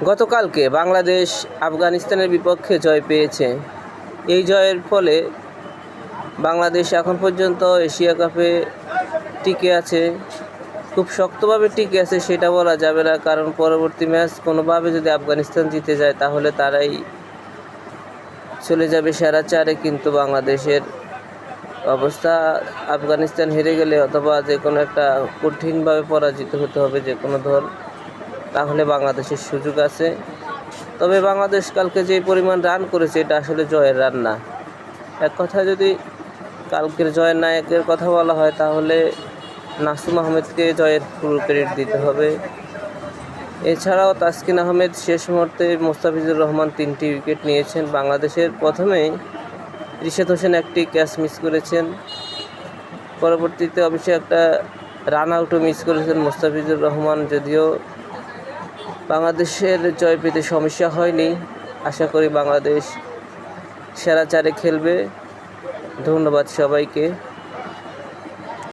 গতকালকে বাংলাদেশ আফগানিস্তানের বিপক্ষে জয় পেয়েছে। এই জয়ের ফলে বাংলাদেশ এখন পর্যন্ত এশিয়া কাপে টিকে আছে, খুব শক্তভাবে টিকে আছে সেটা বলা যাবে না, কারণ পরবর্তী ম্যাচ কোনোভাবে যদি আফগানিস্তান জিতে যায় তাহলে তারাই চলে যাবে সেরা চারে। কিন্তু বাংলাদেশের অবস্থা, আফগানিস্তান হেরে গেলে অথবা যে কোনো একটা কঠিনভাবে পরাজিত হতে হবে যে কোনো দল, তাহলে বাংলাদেশের সুযোগ আছে। তবে বাংলাদেশ কালকে যে পরিমাণ রান করেছে এটা আসলে জয়ের রান না। এক কথায় যদি কালকের জয়ের নায়কের কথা বলা হয় তাহলে নাসুম আহমেদকে জয়ের ফুল ক্রেডিট দিতে হবে। এছাড়াও তাসকিন আহমেদ শেষ মুহূর্তে মোস্তাফিজুর রহমান 3টি উইকেট নিয়েছেন। বাংলাদেশের প্রথমেই রিশাদ হোসেন একটি ক্যাচ মিস করেছেন, পরবর্তীতে অবশ্যই একটা রান আউটও মিস করেছেন মোস্তাফিজুর রহমান। যদিও বাংলাদেশের জয় পেতে সমস্যা হয়নি, আশা করি বাংলাদেশ সেরা চারে খেলবে। ধন্যবাদ সবাইকে।